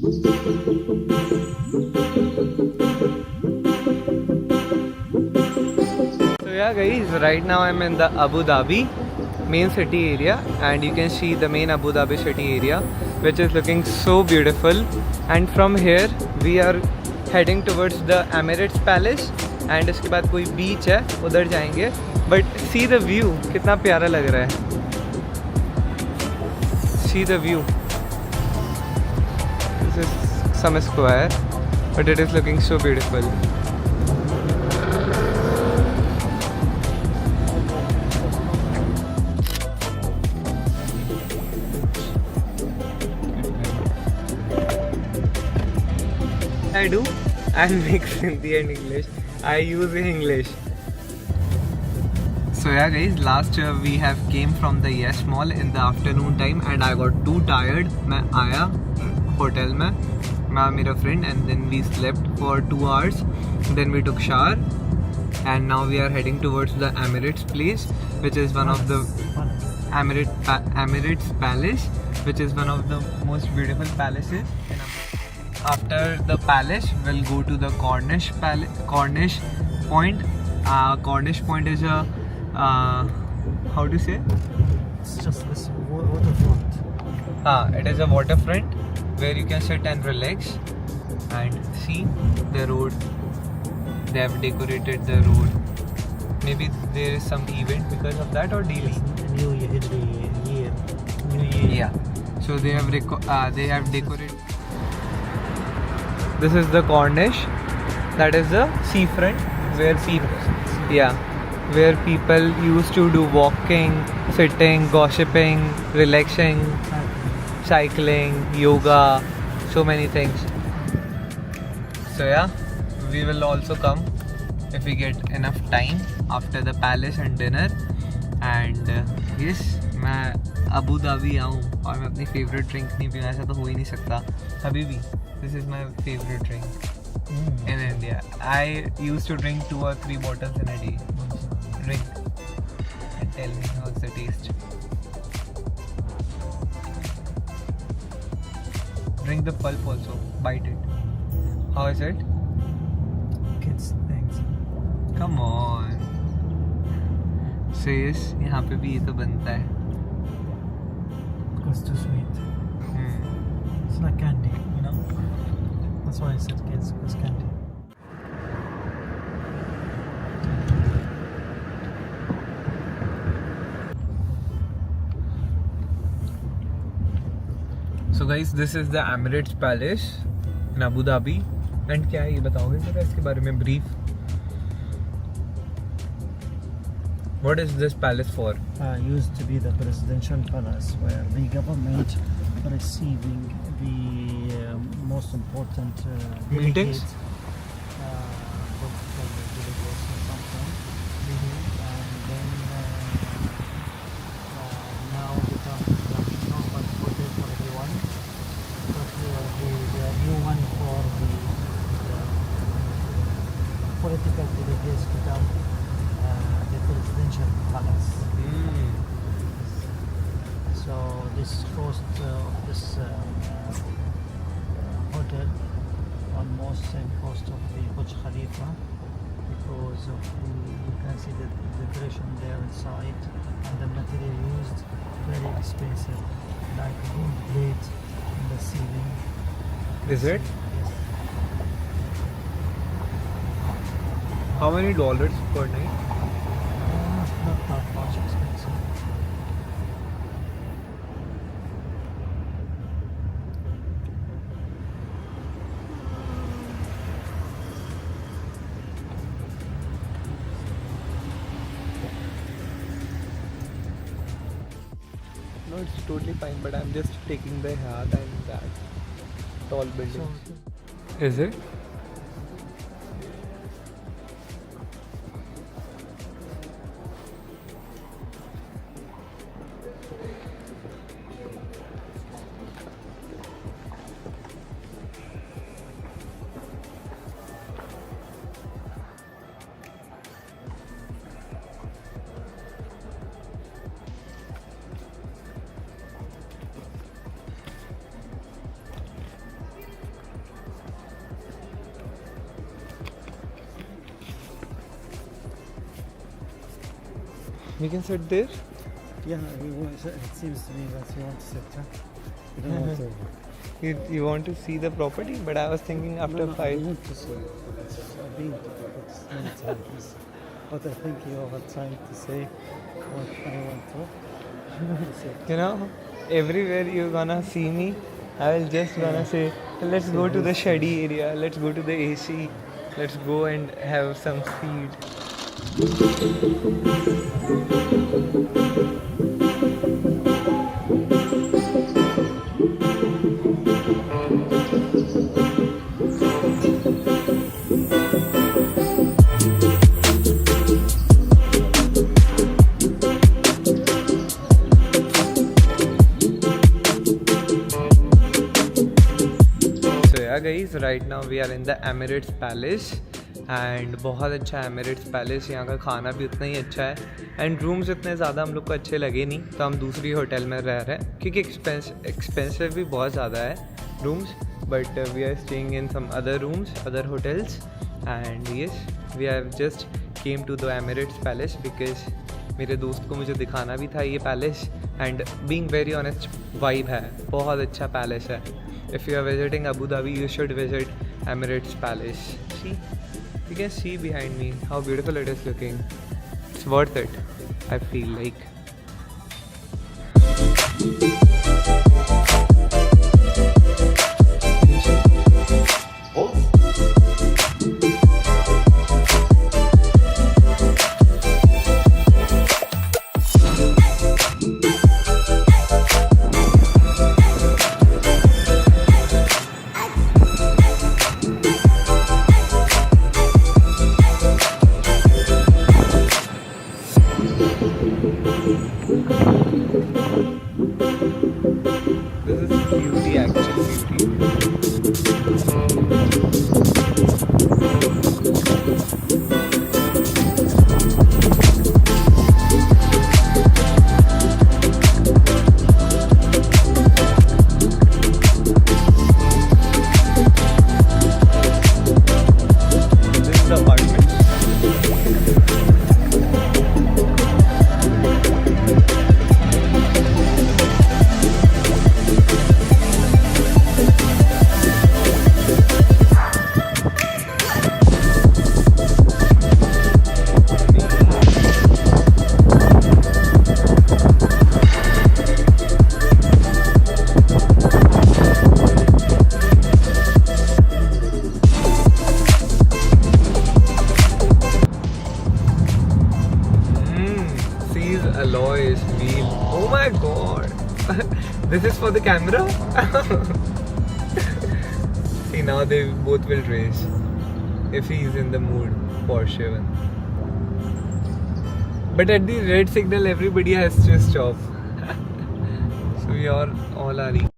So yeah guys, right now I'm in the Abu Dhabi main city area, and you can see the main Abu Dhabi city area, which is looking so beautiful. And from here we are heading towards the Emirates Palace, and इसके बाद कोई beach है उधर जाएंगे. But see the view, कितना प्यारा लग रहा है. See the view. This is some square, but it is looking so beautiful. I do. I mix Hindi and English. I use English. So yeah guys, last we have came from the Yes Mall in the afternoon time, and I got too tired. मैं आया hotel में, मैं मेरा friend, and then we slept for 2 hours. Then we took shower, and now we are heading towards the Emirates place, which is one of the Emirates Palace, which is one of the most beautiful palaces. After the palace, we'll go to the Cornish Point. Cornish Point is a how to say? It's just this waterfront. It is a waterfront where you can sit and relax and see the road. They have decorated the road. Maybe there is some event because of that, or daily. New Year. Yeah. So they have decorated. This is the Cornish. That is the seafront where people used to do walking, sitting, gossiping, relaxing, cycling, yoga, so many things. So yeah, we will also come if we get enough time after the palace and dinner. And yes, मैं Abu Dhabi आऊँ और मैं अपनी favourite drink नहीं पीऊँ, ऐसा तो हो ही नहीं सकता. Habibi, this is my favorite drink in India. I used to drink 2 or 3 bottles in a day. Drink and tell me how's the taste. Drink the pulp also, bite it. How is it? Kids things. Come on. So yes, यहाँ पे भी ये तो बनता है. It's too sweet. It's like candy, you know. That's why I said kids, it's candy. So guys, this is the Emirates Palace in Abu Dhabi. And क्या है ये बताओगे जरा इसके बारे में brief? What is this palace for? Used to be the presidential palace where the government receiving the most important Meetings? Delegates or something. And then now become normal hotel for everyone. But the new one for the political delegates become the presidential palace. So this cost of this hotel almost same cost of the Burj Khalifa, because of you can see the decoration there inside, and the material used very expensive, like gold plate in the ceiling. Is it? Yes. How many dollars per night? Not that much expensive. No, it's totally fine, but I'm just taking the hat and that tall building. Is it? We can sit there. Yeah, it seems to me that you want to sit, huh? You don't want to. You want to see the property, but I was thinking after I 5. want to see it. I've been to it many times. But I think you are trying to say what I want to say. You know, everywhere you're gonna see me, I will just gonna say, let's go to the shady area, let's go to the AC, let's go and have some speed. So yeah guys, right now we are in the Emirates Palace and बहुत अच्छा है Emirates palace. यहाँ का खाना भी उतना ही अच्छा है एंड रूम्स इतने ज़्यादा हम लोग को अच्छे लगे नहीं, तो हम दूसरी होटल में रह रहे हैं क्योंकि एक्सपेंसिव भी बहुत ज़्यादा है rooms, but we are staying in some other rooms, other hotels and yes we have just came to the Emirates Palace because मेरे दोस्त को मुझे दिखाना भी था ये palace and being very honest vibe है, बहुत अच्छा पैलेस है। If you are visiting Abu Dhabi you should visit Emirates Palace. See you can see behind me how beautiful it is looking. It's worth it, I feel like. This is beauty, actually beauty. This is the apartment. Alloys wheel. Oh my god. This is for the camera. See, now they both will race if he's in the mood, Porsche one. But at the red signal everybody has to stop. So we are all are